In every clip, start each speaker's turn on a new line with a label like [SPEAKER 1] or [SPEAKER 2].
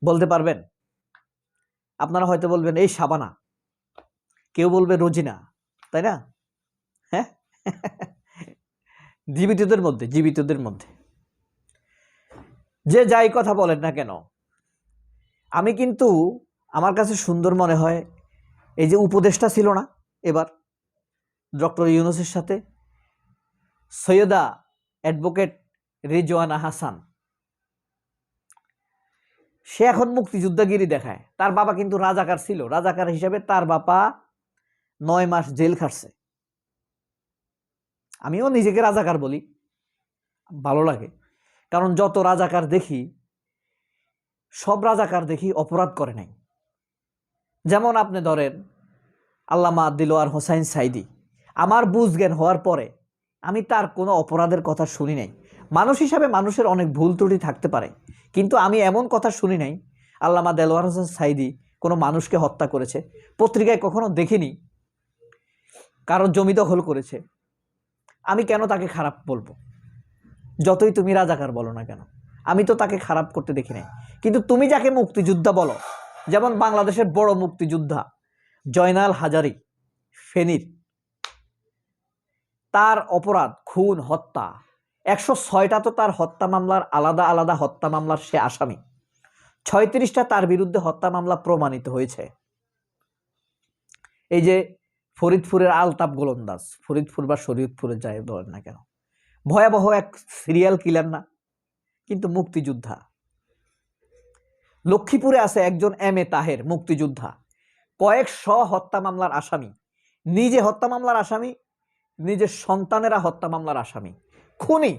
[SPEAKER 1] বলতে পারবেন? আপনারা হয়তো বলবেন এই শাবানা, কেউ বলবে রোজিনা, তাই না? হ্যাঁ, জীবিতদের মধ্যে যে যাই কথা বলেন না কেন, আমি কিন্তু আমার কাছে সুন্দর মনে হয় এই যে উপদেশটা ছিল না এবার ডক্টর ইউনূসের সাথে সৈয়দা অ্যাডভোকেট রিজওয়ানা হাসান, সে এখন মুক্তিযুদ্ধগিরি দেখায়। তার বাবা কিন্তু রাজাকার ছিল, রাজাকার হিসেবে তার বাবা 9 মাস জেল খাটছে। আমিও নিজেকে রাজাকার বলি, ভালো লাগে, কারণ যত রাজাকার দেখি সব রাজাকার দেখি অপরাধ করে নাই। যেমন আপনি ধরেন আল্লামা দিলওয়ার হোসাইন সাইদি, আমার বুঝ জ্ঞান হওয়ার পরে আমি তার কোনো অপরাধের কথা শুনি নাই। মানুষ হিসাবে মানুষের অনেক ভুল ত্রুটি থাকতে পারে, কিন্তু আমি এমন কথা শুনি নাই আল্লামা দেলোয়ার হোসেন সাইদি কোনো মানুষকে হত্যা করেছে, পত্রিকায় কখনো দেখিনি কারো জমি দখল করেছে। আমি কেন তাকে খারাপ বলবো? যতই তুমি রাজাকার বলো না কেন, আমি তো তাকে খারাপ করতে দেখি নাই। কিন্তু তুমি যাকে মুক্তিযোদ্ধা বলো, যেমন বাংলাদেশের বড় মুক্তিযোদ্ধা জয়নাল হাজারী ফেনীর, তার অপরাধ খুন হত্যা, 106টা তো তার হত্যা মামলার আলাদা আলাদা হত্যা মামলার সে আসামি, 36টা তার বিরুদ্ধে হত্যা মামলা প্রমাণিত হয়েছে। এই যে ফরিদপুরের আলতাপ গোলন্দাজ, ফরিদপুর বা শরীয়তপুরে যাই বলেন না কেন, ভয়াবহ এক সিরিয়াল কিলার না, কিন্তু মুক্তিযোদ্ধা। লক্ষ্মীপুরে আছে একজন এম.এ. তাহের, মুক্তিযোদ্ধা, কয়েকশো হত্যা মামলার আসামি, নিজে হত্যা মামলার আসামি, নিজের সন্তানেরা হত্যা মামলার আসামি, খুনি,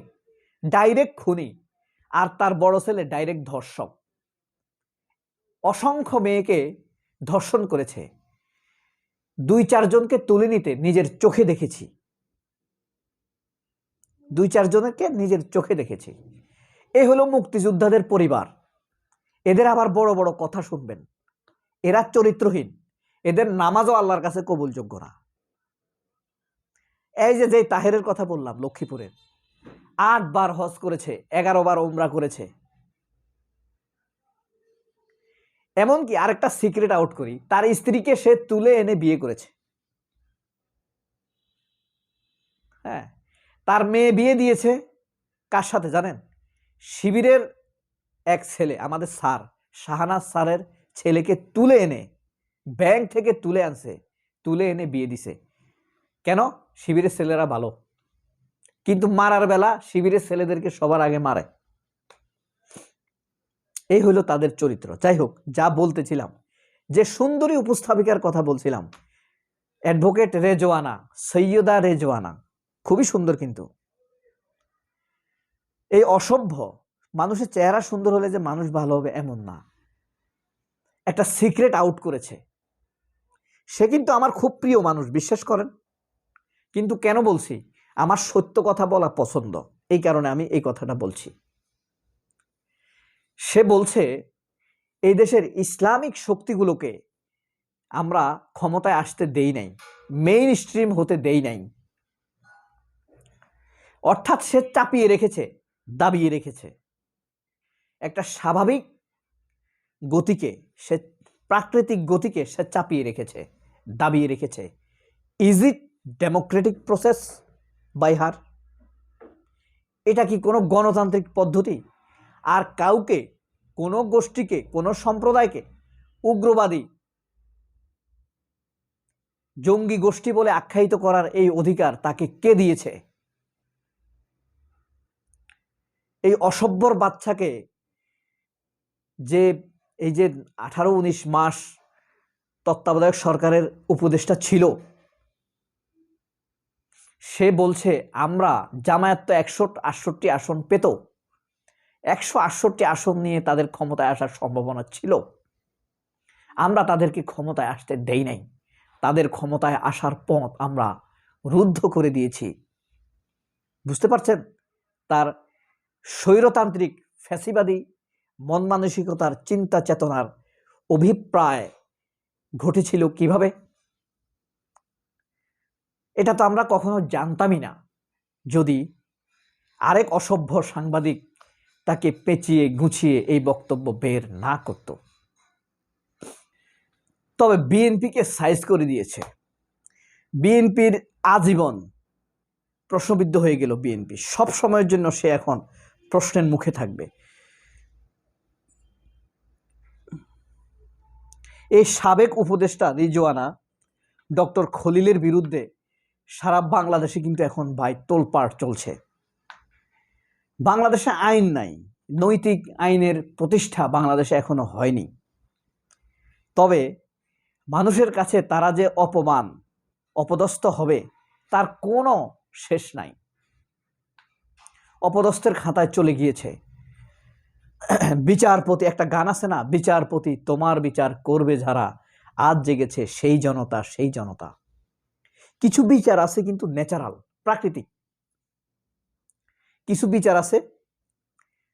[SPEAKER 1] ডাইরেক্ট খুনি, আর তার বড় ছেলে ডাইরেক্ট ধর্ষক। অসংখ্য মেয়েকে ধর্ষণ করেছে, 2-4 জনকে তুলে নিতে নিজের চোখে দেখেছি, 2-4 জনকে নিজের চোখে দেখেছি। এ হলো মুক্তিযোদ্ধাদের পরিবার। এদের আবার বড় বড় কথা শুনবেন, এরা চরিত্রহীন, এদের নামাজও আল্লাহর কাছে কবুলযোগ্য না। এই যে তাহেরের কথা বললাম, লক্ষ্মীপুরের, 8 বার হজ করেছে, 11 বার উমরা করেছে। এমনকি আরেকটা সিক্রেট আউট করি, তার স্ত্রীকে সে তুলে এনে বিয়ে করেছে। হ্যাঁ, তার মেয়ে বিয়ে দিয়েছে কার সাথে জানেন? শিবিরের এক ছেলে, আমাদের স্যার শাহানাজ স্যারের ছেলেকে তুলে এনে, ব্যাংক থেকে তুলে আনছে, তুলে এনে বিয়ে দিছে। কেন? শিবিরের ছেলেরা ভালো, কিন্তু মারার বেলা শিবিরের ছেলেদেরকে সবার আগে মারে। এই হলো তাদের চরিত্র। যাই হোক, যা বলতেছিলাম, যে সুন্দরী উপস্থাপিকার কথা বলছিলাম, অ্যাডভোকেট রেজওয়ানা, সৈয়দা রেজওয়ানা, খুবই সুন্দর। কিন্তু এই অসভ্য, মানুষের চেহারা সুন্দর হলে যে মানুষ ভালো হবে এমন না, একটা সিক্রেট আউট করেছে। সে কিন্তু আমার খুব প্রিয় মানুষ, বিশ্বাস করেন। কিন্তু কেন বলছি? আমার সত্য কথা বলা পছন্দ, এই কারণে আমি এই কথাটা বলছি। সে বলছে এই দেশের ইসলামিক শক্তিগুলোকে আমরা ক্ষমতায় আসতে দেই নাই, মেইন স্ট্রিম হতে দেই নাই। অর্থাৎ সে চাপিয়ে রেখেছে, দাবিয়ে রেখেছে একটা স্বাভাবিক গতিকে, সে প্রাকৃতিক গতিকে সে চাপিয়ে রেখেছে, দাবিয়ে রেখেছে। Is it democratic process by her? এটা কি কোনো গণতান্ত্রিক পদ্ধতি? আর কাউকে, কোনো গোষ্ঠীকে, কোনো সম্প্রদায়কে উগ্রবাদী, জঙ্গি গোষ্ঠী বলে আখ্যায়িত করার এই অধিকার তাকে কে দিয়েছে? এই অসভ্যর বাচ্চাকে, যে এই যে 18-19 মাস তত্ত্বাবধায়ক সরকারের উপদেষ্টা ছিল, সে বলছে আমরা জামায়াত তো 168 আসন পেত, 168 আসন নিয়ে তাদের ক্ষমতায় আসার সম্ভাবনা ছিল, আমরা তাদেরকে ক্ষমতায় আসতে দেই নাই, তাদের ক্ষমতায় আসার পথ আমরা রুদ্ধ করে দিয়েছি। বুঝতে পারছেন তার স্বৈরতান্ত্রিক ফ্যাসিবাদী মন মানসিকতার, চিন্তা চেতনার অভিপ্রায় ঘটেছিল কিভাবে? এটা তো আমরা কখনো জানতামই না, যদি আরেক অসভ্য সাংবাদিক তাকে পেঁচিয়ে গুছিয়ে এই বক্তব্য বের না করত। তবে বিএনপিকে সাইজ করে দিয়েছে। বিএনপির আজীবন প্রশ্নবিদ্ধ হয়ে গেল। বিএনপি সব সময়ের জন্য সে এখন প্রশ্নের মুখে থাকবে। এই সাবেক উপদেষ্টা রিজওয়ানা ডক্টর খলিলের বিরুদ্ধে সারা বাংলাদেশে কিন্তু এখন ভাই তোলপাড় চলছে। বাংলাদেশে আইন নাই, নৈতিক আইনের প্রতিষ্ঠা বাংলাদেশে এখনো হয়নি। তবে মানুষের কাছে তারা যে অপমান অপদস্থ হবে তার কোনো শেষ নাই। অপদস্থের খাতায় চলে গিয়েছে। বিচারপতি, একটা গান আছে না, বিচারপতি তোমার বিচার করবে যারা, আজ জেগেছে সেই জনতা সেই জনতা। কিছু বিচার আছে কিন্তু ন্যাচারাল, প্রাকৃতিক। কিছু বিচার আছে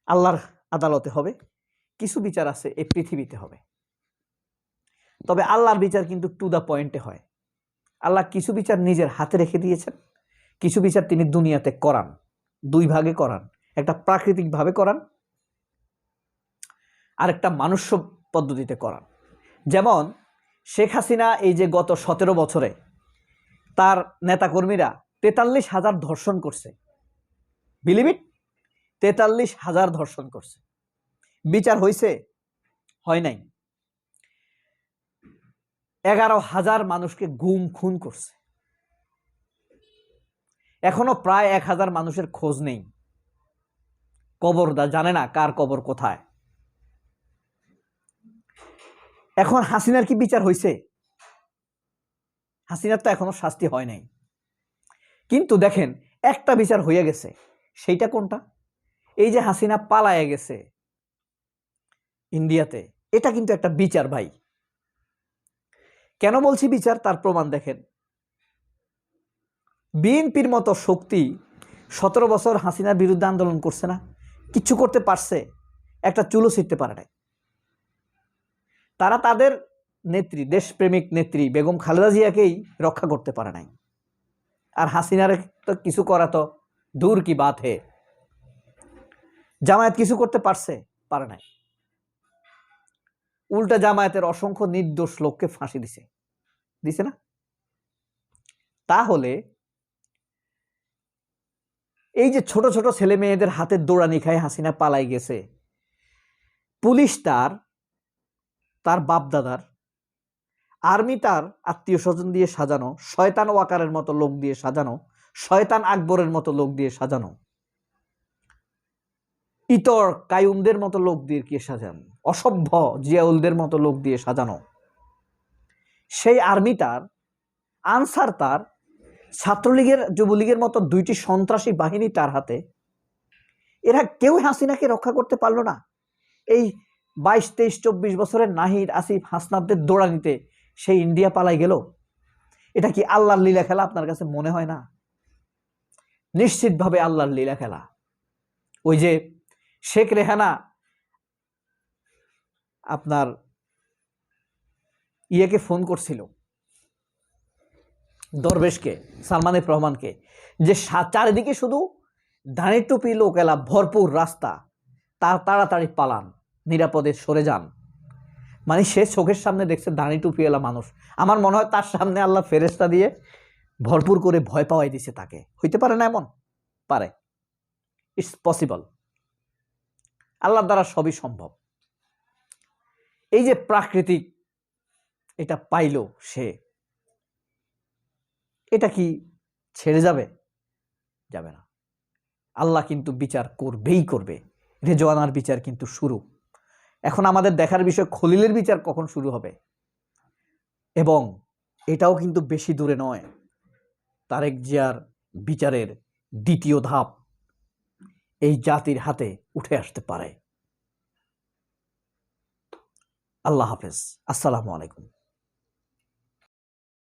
[SPEAKER 1] আল্লাহর আদালতে হবে, কিছু বিচার আছে এই পৃথিবীতে হবে। তবে আল্লাহর বিচার কিন্তু টু দ্য পয়েন্টে হয়। আল্লাহ কিছু বিচার নিজের হাতে রেখে দিয়েছেন, কিছু বিচার তিনি দুনিয়াতে করান। দুই ভাগে করান, একটা প্রাকৃতিক ভাবে করান, আর একটা মানুষ্য পদ্ধতিতে করান। যেমন শেখ হাসিনা এই যে গত 17 বছরে তার নেতাকর্মীরা 43,000 ধর্ষণ করছে। বিলিভ ইট, 43,000 ধর্ষণ করছে। বিচার হয়েছে? হয় নাই। 11,000 মানুষকে গুম খুন করছে। এখনো প্রায় 1,000 মানুষের খোঁজ নেই, কবর জানে না কার কবর কোথায়। এখন হাসিনার কি বিচার হয়েছে? হাসিনার তো এখনো শাস্তি হয় নাই। কিন্তু দেখেন একটা বিচার হয়ে গেছে। সেইটা কোনটা? এই যে হাসিনা পালায়ে গেছে ইন্ডিয়াতে, এটা কিন্তু একটা বিচার ভাই। কেন বলছি বিচার, তার প্রমাণ দেখেন। বিএনপির মতো শক্তি 17 বছর হাসিনার বিরুদ্ধে আন্দোলন করছে না, কিচ্ছু করতে পারছে? একটা চুলো ছিঁড়তে পারে নাই। তারা তাদের নেত্রী, দেশপ্রেমিক নেত্রী বেগম খালেদা জিয়াকেই রক্ষা করতে পারে নাই। আর হাসিনার তো কিছু করা তো দূর কি বাত হে। জামায়াত কিছু করতে পারছে? পারে নাই। উল্টা জামায়াতের অসংখ্য নির্দোষ লোককে ফাঁসি দিছে না? তাহলে এই যে ছোট ছোট ছেলে মেয়েদের হাতের দৌড়ানি খায় হাসিনা পালাই গেছে, পুলিশ তার বাপদাদার, আর্মি তার আত্মীয় স্বজন দিয়ে সাজানো, শয়তান ওয়াকারের মতো লোক দিয়ে সাজানো, শয়তান আকবরের মতো লোক দিয়ে সাজানো, ইতর কায়ুমদের মতো লোক দিয়ে কে সাজানো, অসভ্য জিয়াউলদের মতো লোক দিয়ে সাজানো। সেই আর্মি তার, আনসার তার, ছাত্রলীগের যুবলীগের মতো দুইটি সন্ত্রাসী বাহিনী তার হাতে। এরা কেউ হাসিনাকে রক্ষা করতে পারলো না। এই 22, 23, 24 বছরের নাহিদ, আসিফ, হাসনাবদের দৌড়ানিতে সেই ইন্ডিয়া পালাই গেল। এটা কি আল্লাহর লীলা খেলা আপনার কাছে মনে হয় না? নিশ্চিতভাবে আল্লাহর লীলা খেলা। ওই যে শেখ রেহানা আপনার ইয়েকে ফোন করছিল, দরবেশকে, সালমান এফ রহমানকে, যে চারিদিকে শুধু ধানের টুপি লোকেলা ভরপুর রাস্তা, তার তাড়াতাড়ি পালান, নিরাপদে সরে যান। মানে সে চোখের সামনে দেখছে দাঁড়ি টুপিওয়ালা মানুষ। আমার মনে হয় তার সামনে আল্লাহ ফেরেশতা দিয়ে ভরপুর করে ভয় পাওয়াই দিছে তাকে। হইতে পারে না? এমন পারে, ইটস পসিবল। আল্লাহর দ্বারা সবই সম্ভব। এই যে প্রাকৃতিক এটা পাইল সে, এটা কি ছেড়ে যাবে? যাবে না। আল্লাহ কিন্তু বিচার করবেই করবে। রেজওয়ানার বিচার কিন্তু শুরু। এখন আমাদের দেখার বিষয় খলিলের বিচার কখন শুরু হবে, এবং এটাও কিন্তু বেশি দূরে নয়। তারেক জিয়ার বিচারের দ্বিতীয় ধাপ এই জাতির হাতে উঠে আসতে পারে। আল্লাহ হাফেজ, আসসালামু আলাইকুম।